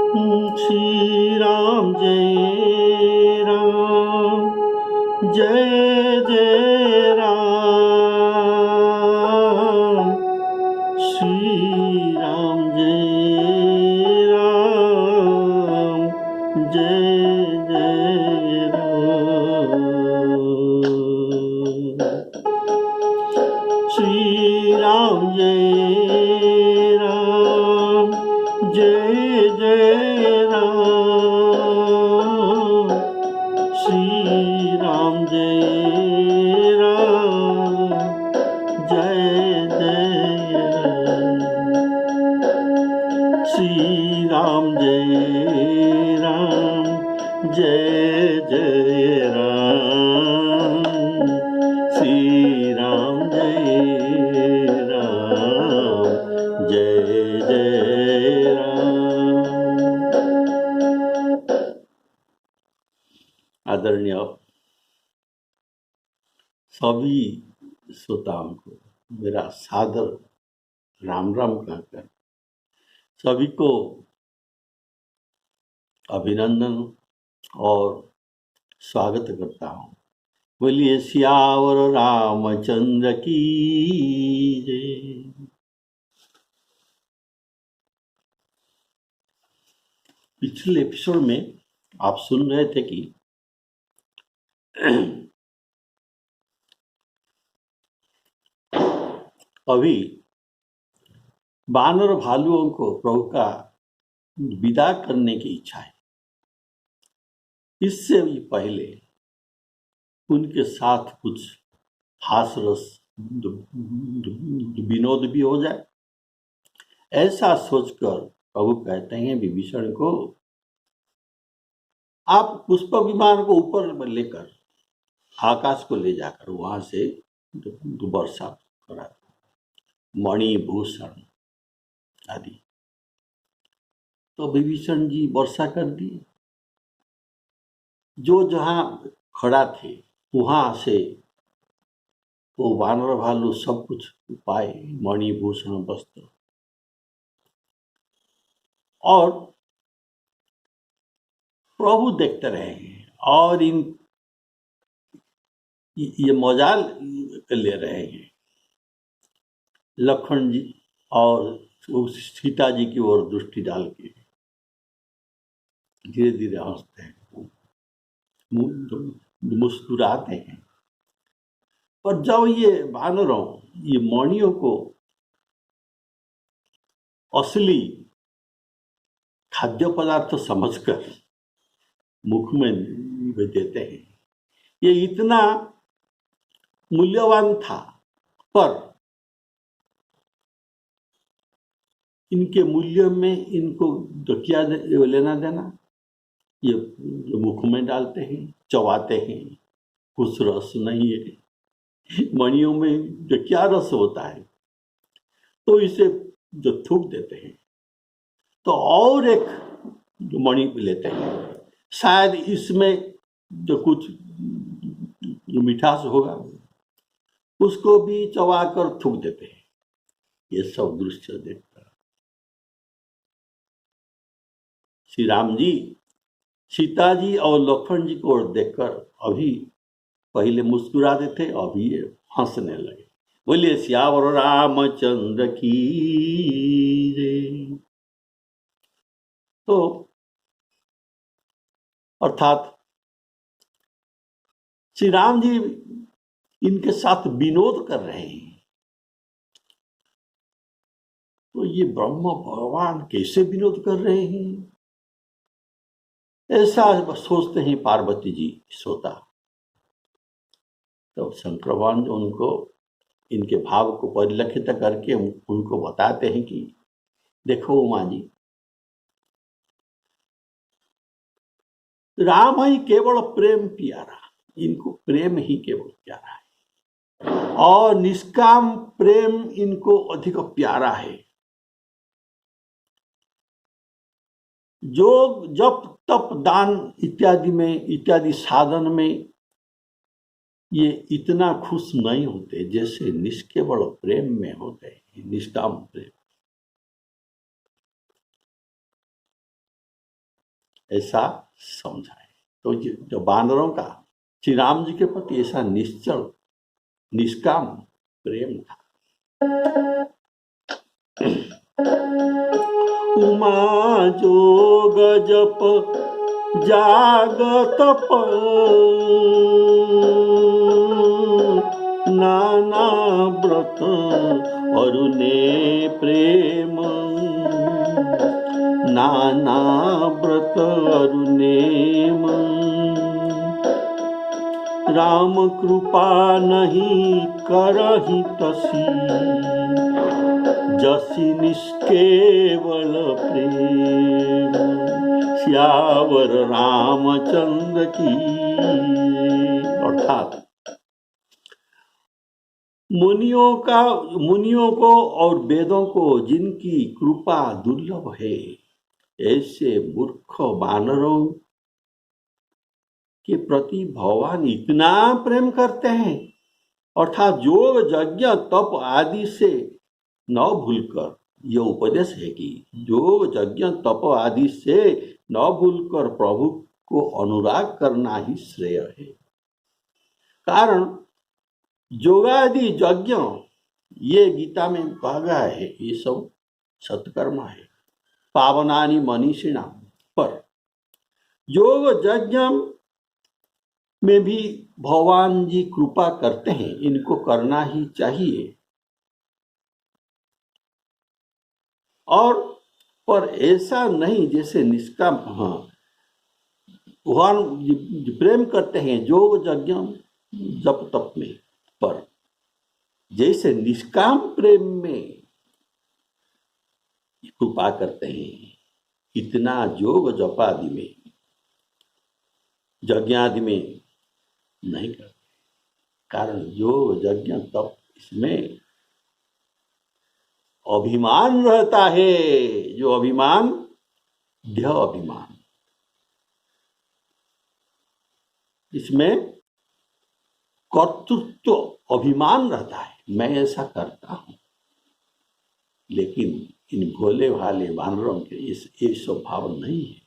श्री राम जय राम जय जय राम श्री राम जय राम जय जय राम श्री राम जय राम जय जय राम श्री राम जय राम जय जय राम श्री राम जय राम जय जय राम श्री राम जय राम जय जय राम। आदरणीय सभी श्रोताओं को मेरा सादर राम राम कहकर सभी को अभिनंदन और स्वागत करता हूँ। बोलिए सियावर रामचंद्र की जय। पिछले एपिसोड में आप सुन रहे थे कि अभी बानर भालुओं को प्रभु का विदा करने की इच्छा है। इससे भी पहले उनके साथ कुछ हास रस विनोद भी हो जाए, ऐसा सोचकर प्रभु कहते हैं विभीषण को, आप पुष्पक विमान को ऊपर लेकर आकाश को ले जाकर वहां से वर्षा करा, मणिभूषण आदि। तो विभीषण जी वर्षा कर दिए। जो जहां खड़ा थे वहां से वो वानर भालू सब कुछ पाए, मणिभूषण वस्त्र। और प्रभु देखते रहे हैं और ये मजाल ले रहे हैं। लक्ष्मण जी और सीता जी की ओर दृष्टि डाल के धीरे धीरे हंसते हैं, मुस्कुराते हैं। पर जब ये वानरों ये मणियों को असली खाद्य पदार्थ समझकर मुख में देते हैं, ये इतना मूल्यवान था, पर इनके मूल्य में इनको तो क्या लेना देना। ये मुख में डालते हैं, चबाते हैं, कुछ रस नहीं है। मणियों में जो क्या रस होता है, तो इसे जो थूक देते हैं तो और एक जो मणि लेते हैं, शायद इसमें जो कुछ जो मिठास होगा उसको भी चबाकर थूक देते हैं। ये सब दृश्य देखकर श्री राम जी सीता जी और लक्ष्मण जी को देखकर अभी पहले मुस्कुराते थे, अभी ये हंसने लगे। बोलिए सियावर रामचंद्र की जय। तो अर्थात श्री राम जी इनके साथ विनोद कर रहे हैं। तो ये ब्रह्म भगवान कैसे विनोद कर रहे हैं, ऐसा सोचते हैं पार्वती जी सोता। तो शंकर भगवान उनको इनके भाव को परिलक्षित करके उनको बताते हैं कि देखो उमा जी, राम ही केवल प्रेम प्यारा, इनको प्रेम ही केवल प्यारा है और निष्काम प्रेम इनको अधिक प्यारा है। जो जप तप दान इत्यादि में इत्यादि साधन में ये इतना खुश नहीं होते जैसे निष्केवल प्रेम में होते हैं, निष्काम प्रेम। ऐसा समझाए। तो जो वानरों का श्री राम जी के प्रति ऐसा निश्चल निष्काम प्रेम था। उमा जोग जप जागत नाना व्रत अरुणे प्रेम, नाना व्रत अरुणेम। राम कृपा नहीं करहि तसी, जसी निष्केवल प्रेम। श्यावर रामचंद्र की। अर्थात मुनियों को और वेदों को जिनकी कृपा दुर्लभ है, ऐसे मूर्ख वानरों के प्रति भगवान इतना प्रेम करते हैं। अर्थात योग यज्ञ तप आदि से न भूलकर, यह उपदेश है कि योग यज्ञ तप आदि से न भूलकर प्रभु को अनुराग करना ही श्रेय है। कारण योगादि यज्ञ, ये गीता में कहा गया है, ये सब सत्कर्म है, पावनानि मनीषिणा। पर योग यज्ञ में भी भगवान जी कृपा करते हैं, इनको करना ही चाहिए। और पर ऐसा नहीं जैसे निष्काम, भगवान प्रेम करते हैं योग यज्ञ जप तप में, पर जैसे निष्काम प्रेम में कृपा करते हैं, इतना योग जप आदि में यज्ञ आदि में नहीं करते। कारण योग यज्ञ तप इसमें अभिमान रहता है, जो अभिमान देह अभिमान, इसमें कर्तृत्व अभिमान रहता है, मैं ऐसा करता हूं। लेकिन इन भोले भाले वानरों के ये स्वभाव नहीं है।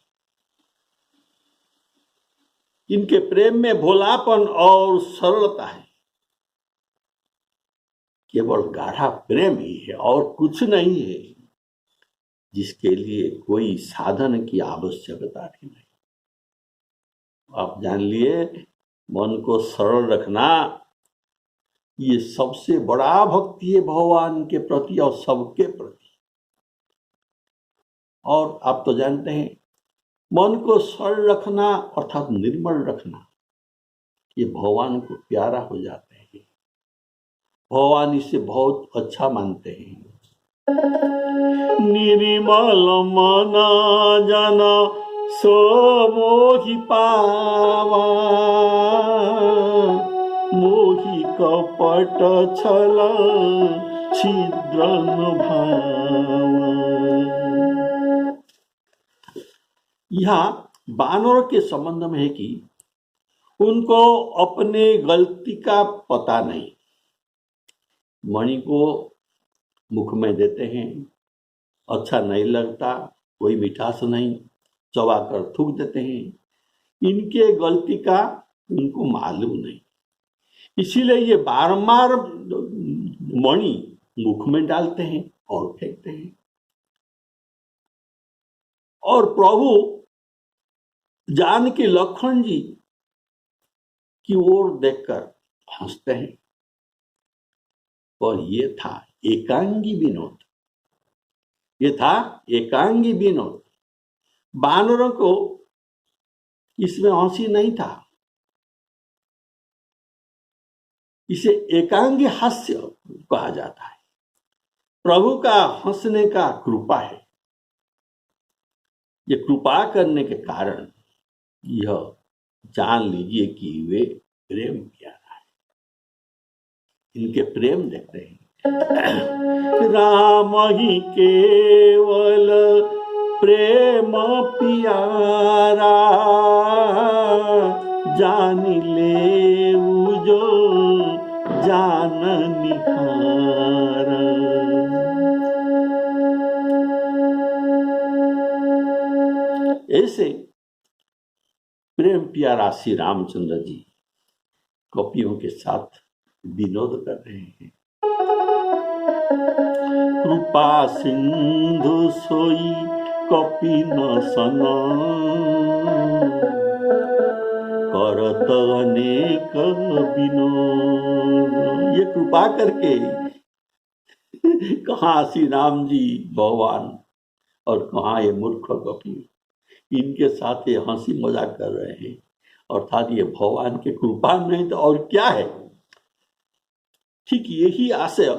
इनके प्रेम में भोलापन और सरलता है, केवल गाढ़ा प्रेम ही है और कुछ नहीं है, जिसके लिए कोई साधन की आवश्यकता भी नहीं। आप जान लिए, मन को सरल रखना ये सबसे बड़ा भक्ति है भगवान के प्रति और सबके प्रति। और आप तो जानते हैं, मन को सरल रखना अर्थात निर्मल रखना, ये भगवान को प्यारा हो जाते हैं, भगवान इसे बहुत अच्छा मानते हैं। निर्मल मना जना सो मोहि पावा, मोहि कपट छल छिद्र भावा। यहाँ वानरों के संबंध में है कि उनको अपने गलती का पता नहीं। मणि को मुख में देते हैं, अच्छा नहीं लगता, कोई मिठास नहीं, चबा कर थूक देते हैं। इनके गलती का उनको मालूम नहीं, इसीलिए ये बारंबार मणि मुख में डालते हैं और फेंकते हैं। और प्रभु जानकी लखन जी की ओर देखकर हंसते हैं। और ये था एकांगी विनोद, ये था एकांगी विनोद। वानरों को इसमें हंसी नहीं था, इसे एकांगी हास्य कहा जाता है। प्रभु का हंसने का कृपा है, ये कृपा करने के कारण यह जान लीजिए कि वे प्रेम प्यारा है। इनके प्रेम देखते हैं। राम ही केवल प्रेम प्यारा, जान ले जो जान निहारा। ऐसे प्रेम प्यारा श्री रामचंद्र जी कपियों के साथ विनोद कर रहे हैं। कृपा सिंधु सोई कपि न सना, करत अनेक विनोद। ये कृपा करके कहाँ श्री राम जी भगवान और कहाँ ये मूर्ख कपि, इनके साथ ये हंसी मजाक कर रहे हैं। अर्थात ये भगवान के कृपा नहीं तो और क्या है। ठीक यही आशय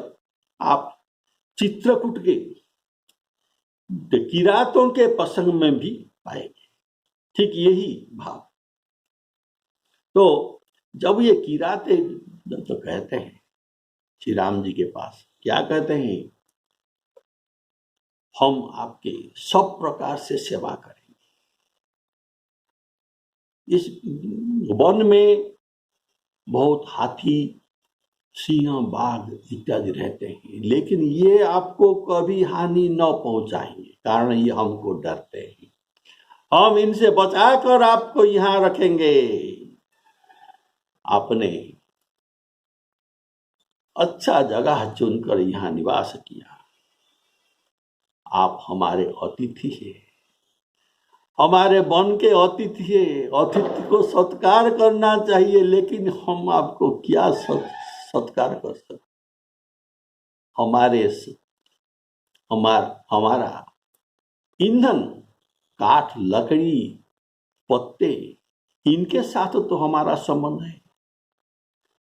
आप चित्रकूट के किरातों के प्रसंग में भी पाएंगे। ठीक यही भाव। तो जब ये किराते तो कहते हैं श्री राम जी के पास, क्या कहते हैं, हम आपके सब प्रकार से सेवा करेंगे। इस वन में बहुत हाथी, सिंह, बाघ इत्यादि रहते हैं, लेकिन ये आपको कभी हानि न पहुंचाएंगे, कारण ये हमको डरते हैं। हम इनसे बचाकर आपको यहाँ रखेंगे। आपने अच्छा जगह चुनकर यहाँ निवास किया। आप हमारे अतिथि हैं, हमारे वन के अतिथि है। अतिथि को सत्कार करना चाहिए, लेकिन हम आपको क्या सत्कार कर सकते। हमारा ईंधन, काठ, लकड़ी, पत्ते, इनके साथ तो हमारा संबंध है।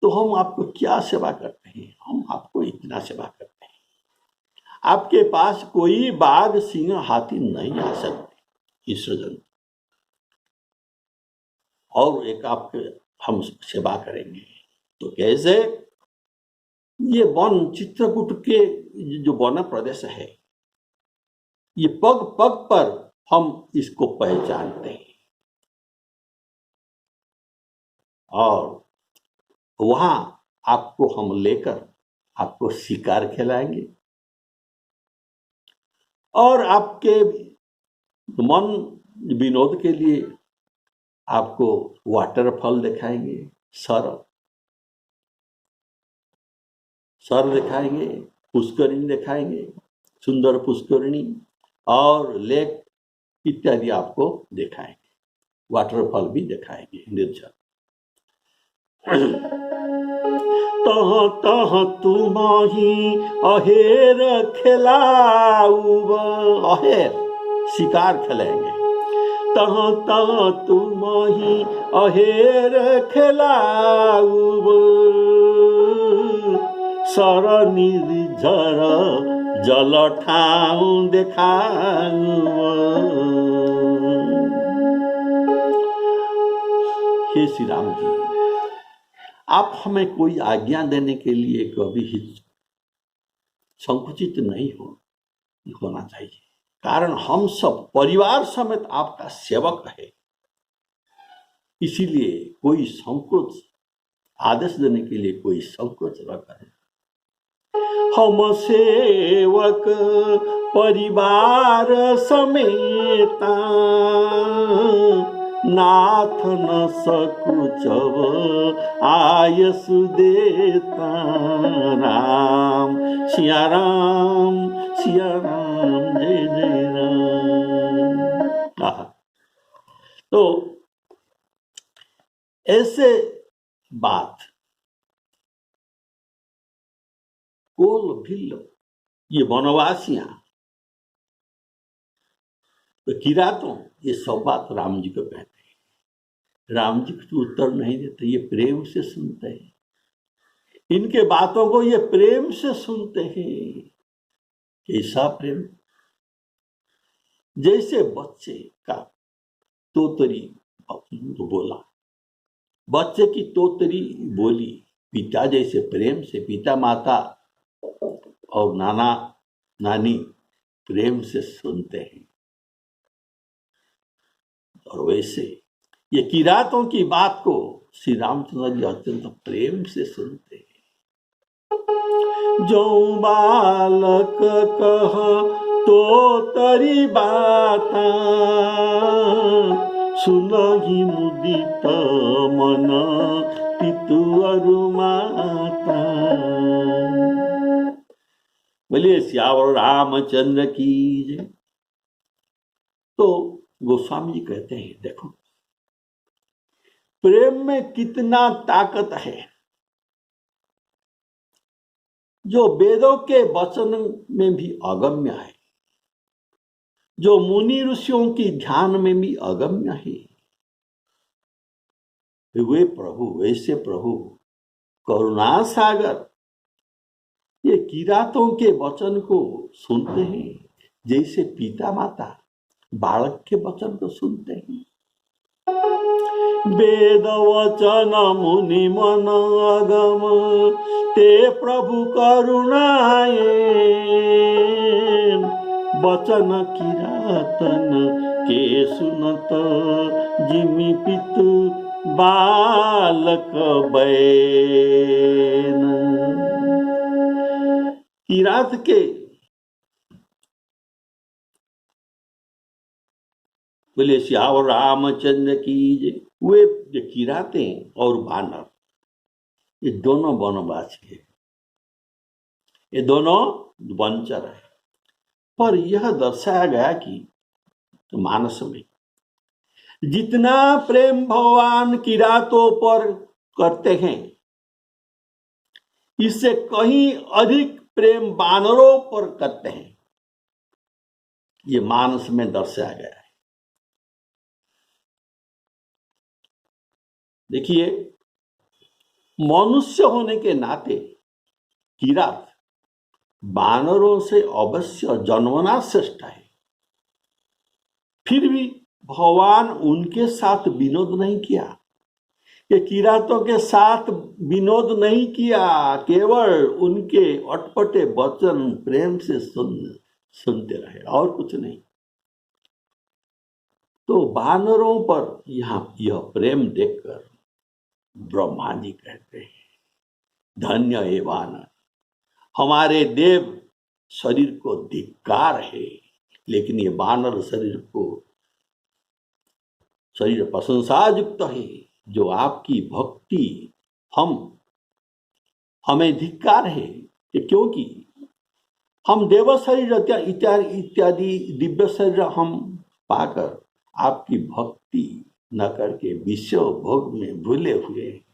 तो हम आपको क्या सेवा करते हैं, हम आपको इतना सेवा करते हैं। आपके पास कोई बाघ, सिंह, हाथी नहीं आ सकते इस जंतु, और एक आपके हम सेवा करेंगे। तो कैसे? ये वन चित्रकूट के जो वन प्रदेश है, ये पग पग पर हम इसको पहचानते हैं, और वहां आपको हम लेकर आपको शिकार खिलाएंगे, और आपके मन विनोद के लिए आपको वाटरफॉल दिखाएंगे, सर दिखाएंगे, पुष्करिणी दिखाएंगे, सुंदर पुष्करिणी और लेक इत्यादि आपको दिखाएंगे, वाटरफॉल भी दिखाएंगे, निर्जल। तह तह तुम्हाही अहेर खिलाऊब, अहेर शिकार खेलेंगे। तह तह तुम्हाही अहेर खिलाऊब, सर निर्झर जल ठाउँ देखाऊब। हे श्री राम जी, आप हमें कोई आज्ञा देने के लिए कभी ही संकुचित नहीं होना चाहिए, कारण हम सब परिवार समेत आपका सेवक है। इसीलिए कोई संकोच, आदेश देने के लिए कोई संकोच न करें। हम सेवक परिवार समेता, नाथ न सकुचव आयसु देता। राम सिया राम, सिया राम, जय जय राम। तो ऐसे बात कोल भिल्ल, ये वनवासियां, तो किरातों, ये सब बात राम जी को कहते हैं। राम जी को उत्तर नहीं देते, ये प्रेम से सुनते हैं, इनके बातों को ये प्रेम से सुनते हैं। कैसा प्रेम? जैसे बच्चे का तोतरी बोला, बच्चे की तोतरी बोली पिता जैसे प्रेम से, पिता माता और नाना नानी प्रेम से सुनते हैं, और वैसे ये किरातों की बात को श्री रामचंद्र जी अत्यंत प्रेम से सुनते हैं। जो बालक कह तो तरी बाता, सुनहि मुदित मन पितु अरु माता। बोलिए सियावर रामचंद्र की जय। तो गोस्वामी जी कहते हैं, देखो प्रेम में कितना ताकत है, जो वेदों के वचन में भी अगम्य है, जो मुनि ऋषियों की ध्यान में भी अगम्य है। वे प्रभु, वैसे प्रभु करुणा सागर ये किरातों के वचन को सुनते हैं, जैसे पिता माता बालक के वचन को सुनते हैं। वेद वचन मुनि मन अगम ते प्रभु करुणाए, वचन किरातन के सुनत जिमि पितु बालक बैन। किरात के बोले सियावर रामचंद्र की जय। वे जो किराते और बानर, ये दोनों वनवासी है, ये दोनों वंचर है। पर यह दर्शाया गया कि तो मानस में जितना प्रेम भगवान किरातों पर करते हैं, इससे कहीं अधिक प्रेम बानरों पर करते हैं, ये मानस में दर्शाया गया है। देखिए, मनुष्य होने के नाते किरात बानरों से अवश्य जन्मना श्रेष्ठ है। फिर भी भगवान उनके साथ विनोद नहीं किया, ये किरातों के साथ विनोद नहीं किया, केवल उनके अटपटे वचन प्रेम से सुनते रहे और कुछ नहीं। तो बानरों पर यह प्रेम देखकर ब्रह्मा जी कहते हैं, धन्य हे बानर, हमारे देव शरीर को धिक्कार है, लेकिन ये बानर शरीर प्रशंसा युक्त है, जो आपकी भक्ति हमें धिक्कार है, क्योंकि हम देव शरीर इत्यादि दिव्य शरीर हम पाकर आपकी भक्ति न करके विषय भोग में भूले हुए हैं।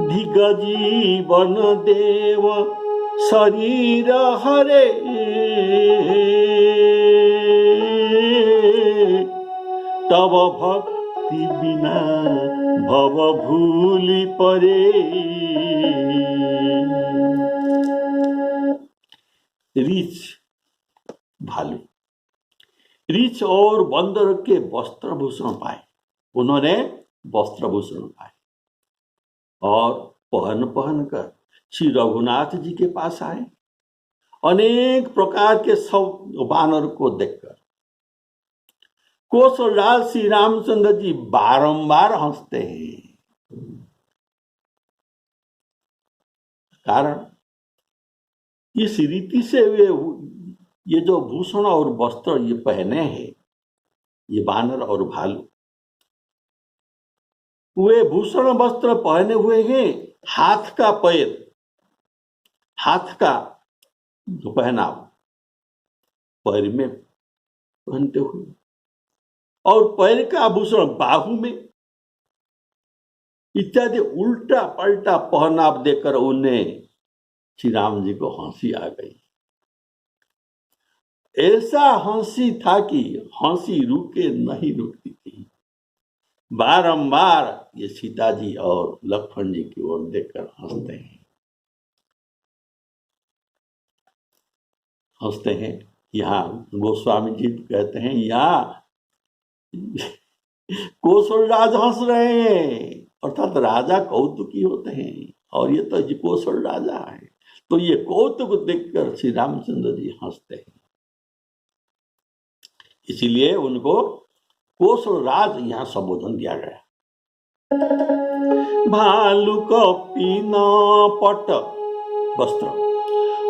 दिगजीवन देव शरीर हरे, तब भक्ति बिना भव भूलि परे। रीछ भालू, रीछ और बंदर के वस्त्रभूषण पाए, उन्होंने वस्त्रभूषण पाए और पहन कर श्री रघुनाथ जी के पास आए। अनेक प्रकार के सब बानर को देखकर कौशलराज श्री रामचंद्र जी बारंबार हंसते हैं। कारण इस रीति से ये जो भूषण और वस्त्र ये पहने हैं, ये बानर और भालू, वे भूषण वस्त्र पहने हुए हैं, हाथ का पैर, हाथ का जो पहनाव पैर में पहनते हुए, और पैर का आभूषण बाहु में इत्यादि उल्टा पलटा पहनाव देकर उन्हें श्री राम जी को हंसी आ गई। ऐसा हंसी था कि हंसी रुके नहीं रुकती थी। बारंबार ये सीता जी और लक्ष्मण जी की ओर देखकर हंसते हैं। यहाँ गोस्वामी जी कहते हैं, यहाँ कौशलराज हंस रहे हैं, अर्थात राजा कौतुकी होते हैं, और ये तो कौशल राजा है, तो ये कौतुक देखकर श्री रामचंद्र जी हंसते हैं। इसीलिए उनको कौशलराज यहाँ संबोधन दिया गया। भालू कपिन पट वस्त्र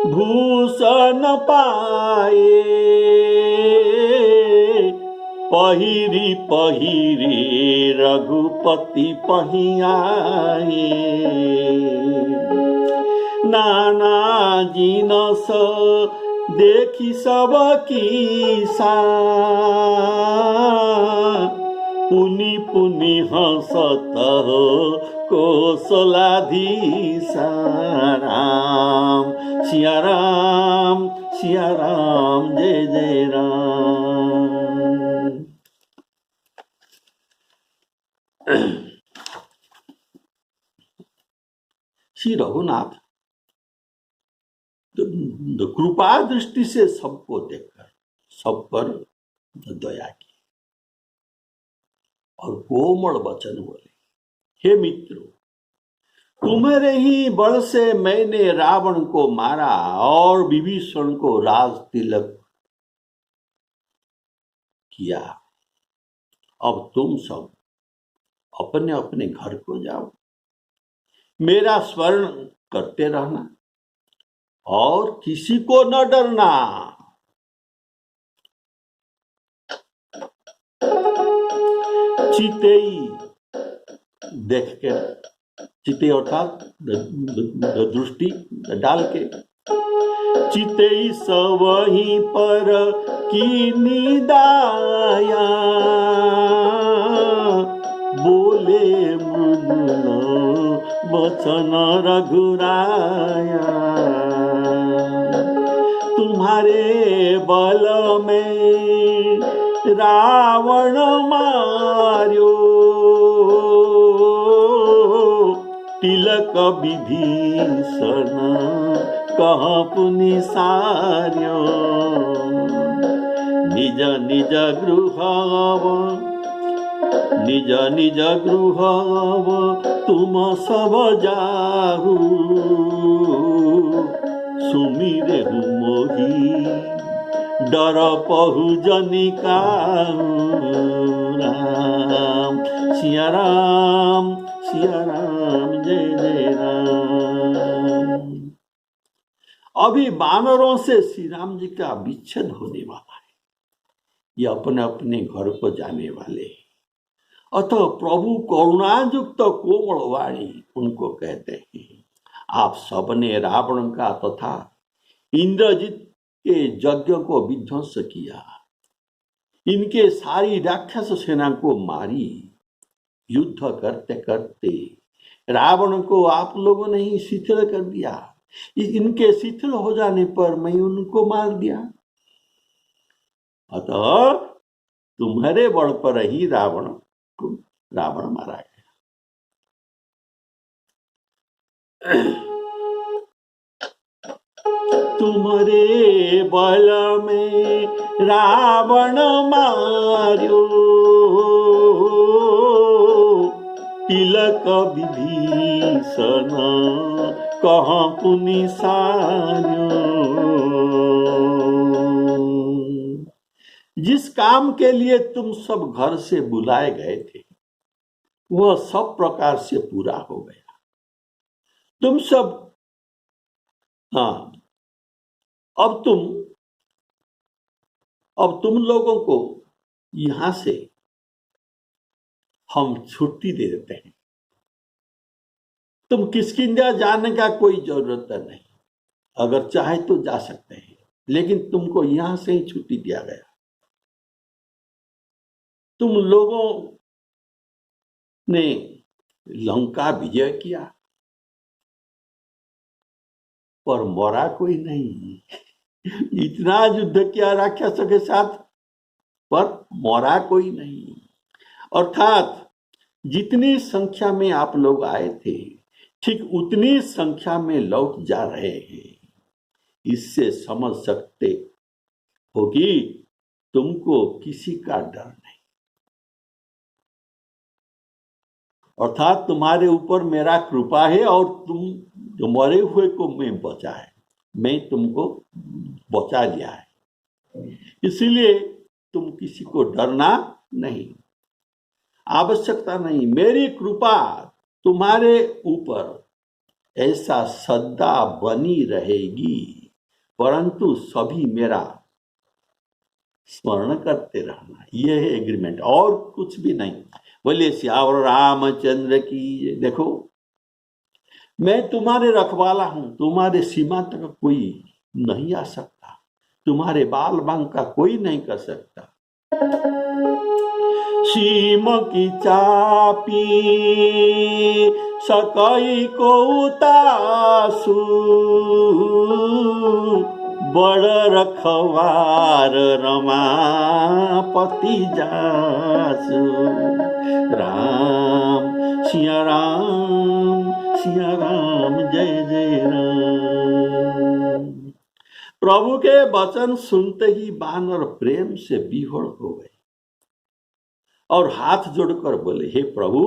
भूषण पाए, पहिरी पहिरी रघुपति पहियाए, नाना जिनस देखी सब कीसा, पुनि पुनि हंसत हो कौशलाधीसा। राम सिया राम जय जय राम। श्री रघुनाथ कृपा दृष्टि से सबको देखकर सब पर दया की और कोमल वचन बोले, हे मित्रों, तुम्हारे ही बल से मैंने रावण को मारा और विभीषण को राज तिलक किया। अब तुम सब अपने अपने घर को जाओ, मेरा स्मरण करते रहना और किसी को न डरना। चितेई देख के, चिते अर्थात दृष्टि डाल के, चितेई सवहीं पर की निदाया, बोले मृदुल वचन रघुराया। तुम्हारे बल में रावण मार्यो, तिलक विभीषण कह पुनि सार्यो। निज निज गृह तुम सब जाहु, सुमिरे मोहि डर पहु जनिकाहु। राम सिया राम जय जय राम। अभी वानरों से श्री राम जी का विच्छेद होने वाला है, ये अपने अपने घर को जाने वाले हैं। अतः प्रभु करुणायुक्त कोमल वाणी उनको कहते हैं, आप सबने रावण का तथा इंद्रजित के यज्ञ को विध्वंस किया, इनके सारी राक्षस सेना को मारी। युद्ध करते करते रावण को आप लोगों ने ही शिथिल कर दिया, इनके शिथिल हो जाने पर मैं उनको मार दिया। अतः तुम्हारे बल पर ही रावण मारा गया। तुम्हारे बल में रावण मार्यो, तिलक विभीषण कह पुनि सार्यो। जिस काम के लिए तुम सब घर से बुलाए गए थे वह सब प्रकार से पूरा हो गया। तुम सब अब तुम लोगों को यहां से हम छुट्टी दे देते हैं। तुम किष्किंधा जाने का कोई जरूरत नहीं, अगर चाहे तो जा सकते हैं, लेकिन तुमको यहां से ही छुट्टी दिया गया। तुम लोगों ने लंका विजय किया पर मरा कोई नहीं। इतना युद्ध किया राक्षसों के साथ पर मरा कोई नहीं। अर्थात जितनी संख्या में आप लोग आए थे ठीक उतनी संख्या में लौट जा रहे हैं। इससे समझ सकते हो कि तुमको किसी का डर नहीं, अर्थात तुम्हारे ऊपर मेरा कृपा है और तुम जो मरे हुए को मैं बचा है, मैं तुमको बचा लिया है, इसीलिए तुम किसी को डरना नहीं, आवश्यकता नहीं। मेरी कृपा तुम्हारे ऊपर ऐसा सदा बनी रहेगी, परंतु सभी मेरा स्मरण करते रहना, ये है एग्रीमेंट, और कुछ भी नहीं। बोलिए सियावर रामचंद्र की। देखो, मैं तुम्हारे रखवाला हूं, तुम्हारे सीमा तक कोई नहीं आ सकता, तुम्हारे बाल बांग का कोई नहीं कर सकता। सीम की चापी सकई को उतासू, बड़ रखवार रमापति जासु। राम सिया राम, सिया राम, जय जय राम। प्रभु के वचन सुनते ही वानर प्रेम से विह्वल हो गए और हाथ जोड़कर बोले, हे प्रभु,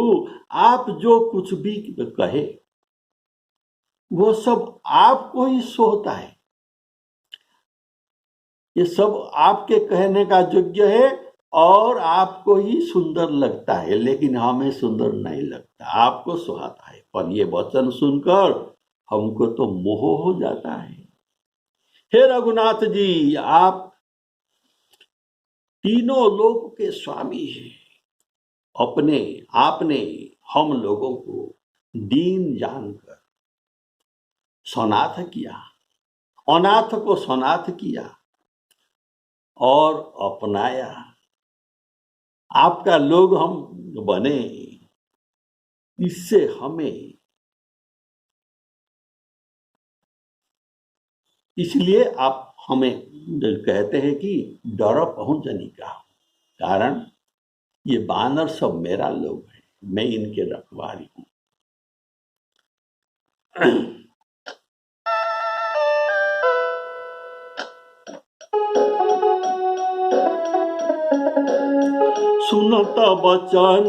आप जो कुछ भी कहे वो सब आपको ही सोता है, ये सब आपके कहने का योग्य है और आपको ही सुंदर लगता है, लेकिन हमें सुंदर नहीं लगता, आपको सुहाता है। पर ये वचन सुनकर हमको तो मोह हो जाता है। हे रघुनाथ जी, आप तीनों लोक के स्वामी हैं, अपने आपने हम लोगों को दीन जानकर सनाथ किया, अनाथ को सनाथ किया और अपनाया। आपका लोग हम बने, इससे हमें, इसलिए आप हमें कहते हैं कि डर पहुंचने का कारण ये बानर सब मेरा लोग है, मैं इनके रखवाली हूं। सुनत बचन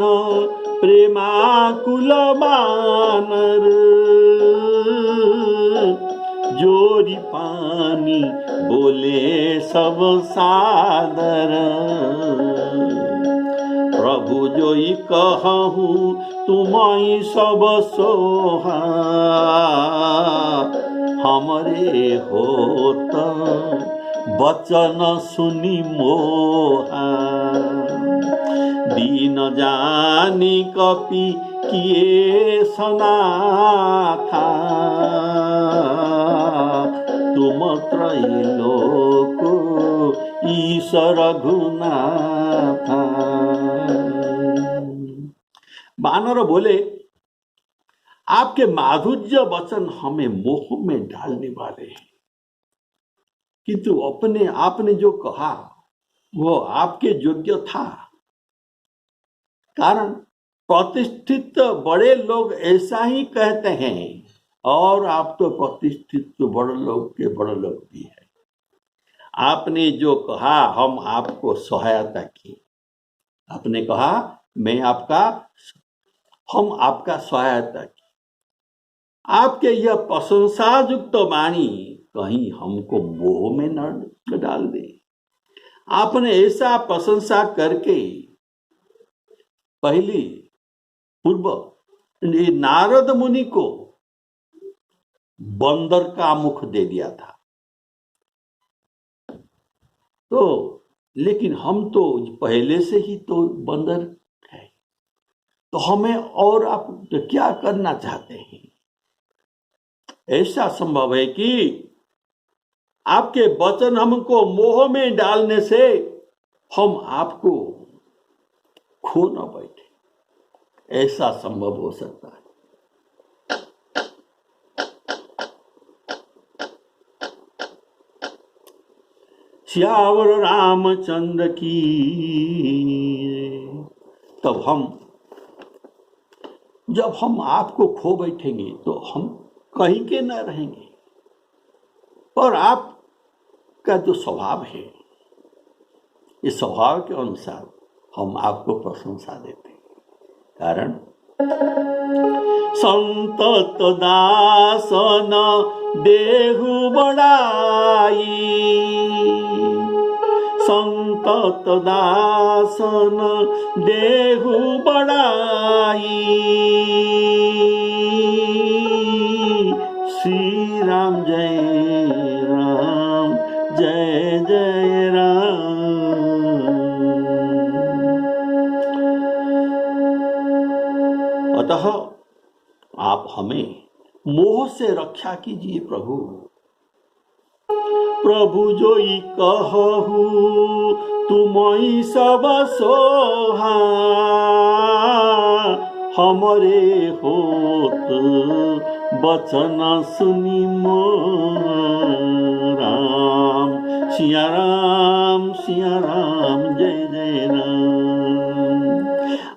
प्रेमाकुल बानर, जोरी पानी बोले सब सादर। प्रभु जोई कहूँ तुम्हारी सब सोहा, हमरे होत बचन सुनी मोहा। दीन जानी कपि किए सनाथा, तुम त्रैलोक ईश्वर रघुनाथा। बानर बोले, आपके माधुर्य वचन हमें मोह में डालने वाले हैं, किंतु अपने आपने जो कहा वो आपके योग्य था। कारण प्रतिष्ठित बड़े लोग ऐसा ही कहते हैं, और आप तो प्रतिष्ठित बड़े लोग के बड़े लोग भी हैं। आपने जो कहा हम आपको सहायता की, आपने कहा हम आपका सहायता की। आपके यह प्रशंसा युक्त वाणी कहीं हमको मोह में न डाल दे। आपने ऐसा प्रशंसा करके पहली पूर्व नारद मुनि को बंदर का मुख दे दिया था, तो लेकिन हम तो पहले से ही तो बंदर है, तो हमें और आप तो क्या करना चाहते हैं? ऐसा संभव है कि आपके वचन हमको मोह में डालने से हम आपको खो न बैठे, ऐसा संभव हो सकता है। सियावर रामचंद्र की। तब जब हम आपको खो बैठेंगे तो हम कहीं के न रहेंगे, पर आपका जो स्वभाव है, इस स्वभाव के अनुसार हम आपको प्रशंसा देते हैं। कारण संतत दासन देहु बड़ाई, संतत दासन देहु बड़ाई। श्री राम जय राम, जय जय राम। हमें मोह से रक्षा कीजिए प्रभु। प्रभु जोई कहू तुमई सब सोहा, हमरे होत बचन सुनी मोर राम। सिया राम जय जय राम।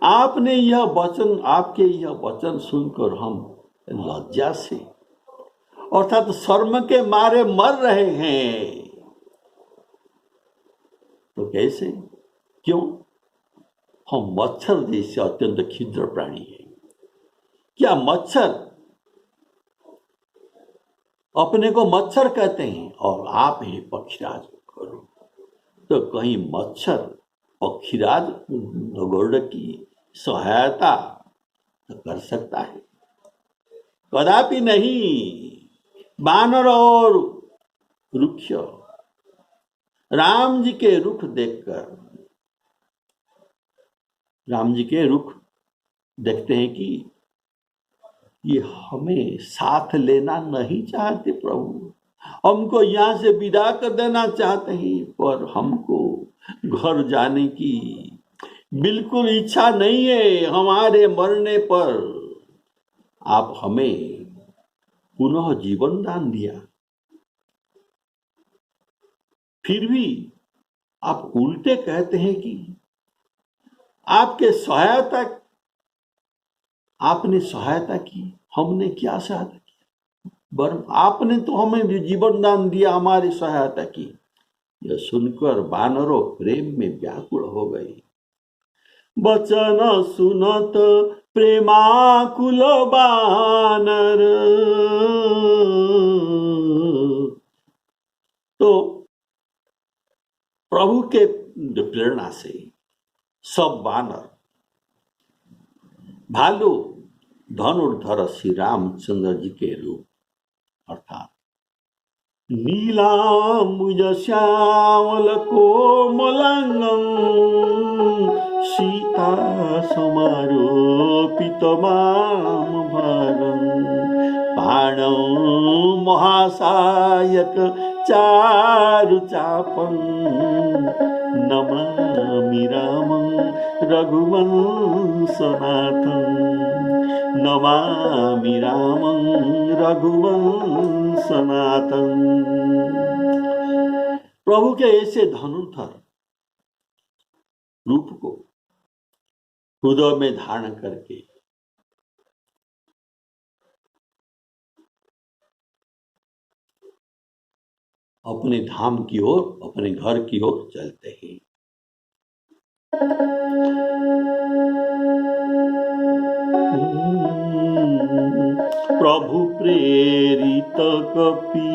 आपने यह वचन, आपके यह वचन सुनकर हम लज्जा से अर्थात शर्म के मारे मर रहे हैं। तो कैसे, क्यों? हम मच्छर जैसे अत्यंत क्षुद्र प्राणी हैं। क्या मच्छर अपने को मच्छर कहते हैं और आप हैं पक्षीराज करो? तो कहीं मच्छर पक्षीराज गरुड़ की सहायता तो कर सकता है? कदापि नहीं। बानर और वृक्ष राम जी के रुख देखकर, राम जी के रुख देखते हैं कि ये हमें साथ लेना नहीं चाहते प्रभु, हमको यहाँ से विदा कर देना चाहते हैं, पर हमको घर जाने की बिल्कुल इच्छा नहीं है। हमारे मरने पर आप हमें पुनः जीवन दान दिया, फिर भी आप उल्टे कहते हैं कि आपके सहायता, आपने सहायता की। हमने क्या सहायता की? बर आपने तो हमें जीवन दान दिया, हमारी सहायता की। यह सुनकर बानरों प्रेम में व्याकुल हो गए। बचन सुनत प्रेमाकुल बानर, तो प्रभु के प्रेरणा से सब बानर भालू धनुर्धर श्री रामचंद्र जी के रूप अर्थात नीलाम्बुज श्यामल कोमलांगं सीता समारोपित माम भारं, पाणौ महासायक चारु चापं, नमामि रामं रघुवंशनाथं, नमामि रामं रघुवंशनाथं। प्रभु के ऐसे धनुर्धर रूप को हृदय में धारण करके अपने धाम की ओर, अपने घर की ओर चलते हैं। प्रभु प्रेरित कपि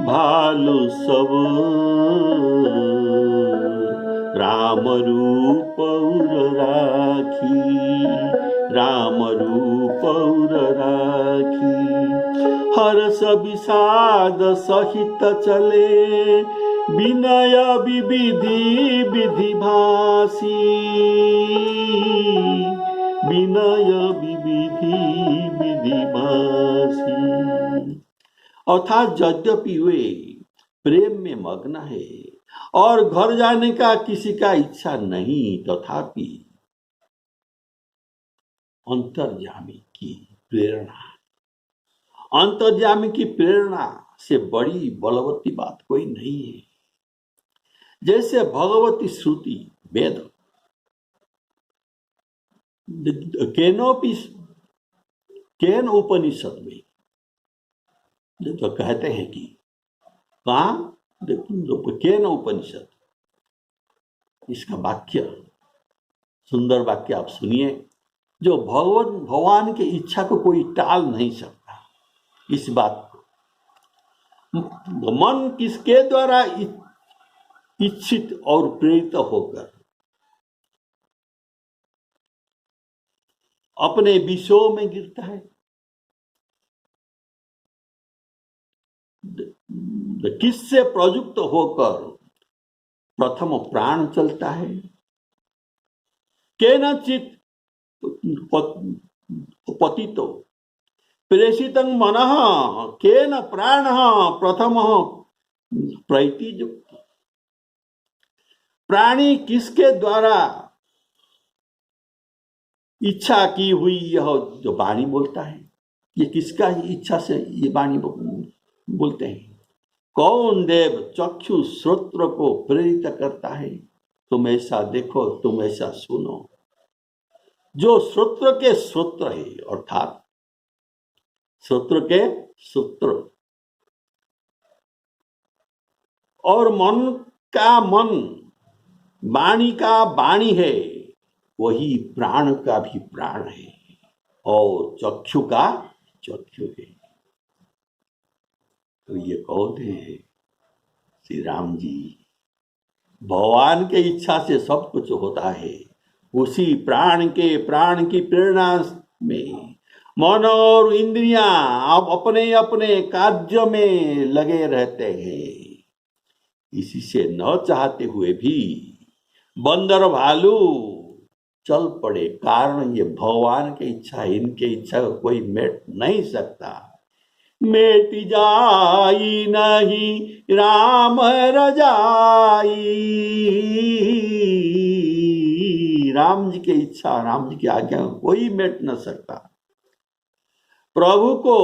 भालु सब, राम रूप उर राखी, राम रूप उर राखी। हर्ष विषाद सहित चले, विनय विविधि विधि भासी, विनय विविधि विधि भासी। अर्थात यद्यपि वे प्रेम में मग्न है और घर जाने का किसी का इच्छा नहीं, तथापि अंतर्यामी की प्रेरणा, अंतर्यामी की प्रेरणा से बड़ी बलवती बात कोई नहीं है। जैसे भगवती श्रुति वेद केन उपनिषद में तो कहते हैं कि कहाँ केन उपनिषद, इसका वाक्य, सुंदर वाक्य आप सुनिए, जो भगवान की इच्छा को कोई टाल नहीं सकता। इस बात को मन किसके द्वारा इच्छित और प्रेरित होकर अपने विषयों में गिरता है, किससे प्रयुक्त होकर प्रथम प्राण चलता है, केनचित पतितो प्रेषितं मनः केन प्राणः प्रथमः प्रैतिजुक्त। प्राणी किसके द्वारा इच्छा की हुई यह जो वाणी बोलता है, ये किसका इच्छा से ये वाणी बोलते हैं? कौन देव चक्षु श्रोत्र को प्रेरित करता है? तुम ऐसा देखो, तुम ऐसा सुनो। जो श्रोत्र के श्रोत्र है, अर्थात श्रोत्र के श्रोत्र, और मन का मन, वाणी का वाणी है, वही प्राण का भी प्राण है और चक्षु का चक्षु है। तो ये कौन है? श्री राम जी। भगवान के इच्छा से सब कुछ होता है। उसी प्राण की प्रेरणा में मन और इंद्रियां अब अपने अपने कार्य में लगे रहते हैं। इसी से न चाहते हुए भी बंदर भालू चल पड़े, कारण ये भगवान की इच्छा है। इनके इच्छा को कोई मेट नहीं सकता। मेट जाई नहीं राम रजाई। राम जी की इच्छा, राम जी की आज्ञा कोई मेट न सकता। प्रभु को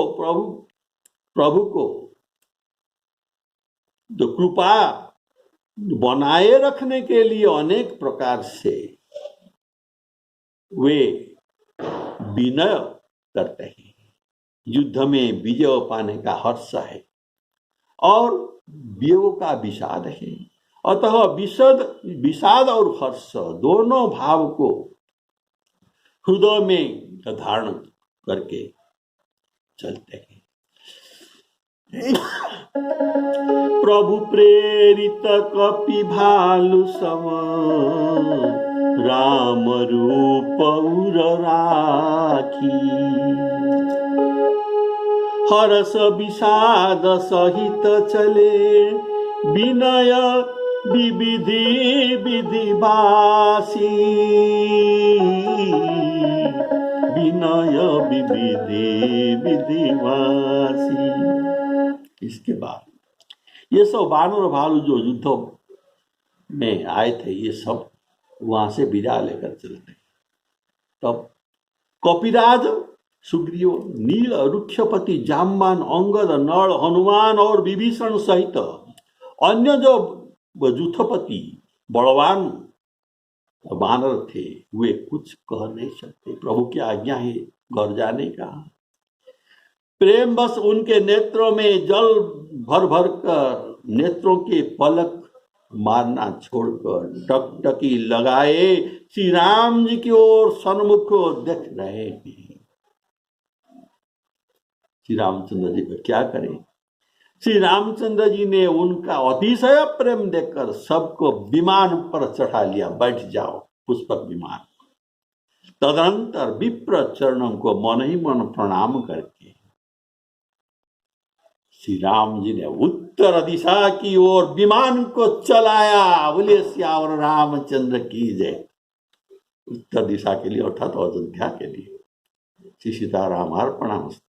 तो कृपा बनाए रखने के लिए अनेक प्रकार से वे विनय करते हैं। युद्ध में विजय पाने का हर्ष है और वियोग का विषाद है। अतः विषाद और हर्ष दोनों भाव को हृदय में धारण करके चलते हैं। प्रभु प्रेरित कपि भालु सम राम रूप उर राखी। हरस विषाद सहित चले विनय विविधि विधिवासी। विनय विविधि विधिवासी। इसके बाद ये सब वानर और भालू जो युद्ध में आए थे, ये सब वहां से विदा लेकर चलते। तब कपिराज सुग्रीव, नील, रुक्षपति, जाम्बान, अंगद, नल, हनुमान और विभीषण सहित अन्य जो युद्धपति बलवान वानर थे, वे कुछ कह नहीं सकते। प्रभु की आज्ञा है घर जाने का। प्रेम बस उनके नेत्रों में जल भर भर कर नेत्रों के पलक मारना छोड़कर टकटकी लगाए श्री राम जी की ओर सन्मुख देख रहे हैं। श्री रामचंद्र जी को क्या करें? श्री रामचंद्र जी ने उनका अतिशय प्रेम देखकर सबको विमान पर चढ़ा लिया। बैठ जाओ पुष्पक विमान। तदनंतर विप्र चरणों को मन ही मन प्रणाम करके श्री राम जी ने उत्तर दिशा की ओर विमान को चलाया। बोले सियावर रामचंद्र की जय। उत्तर दिशा के लिए अर्थात अयोध्या के लिए। श्री सीताराम अर्पणमस्तु।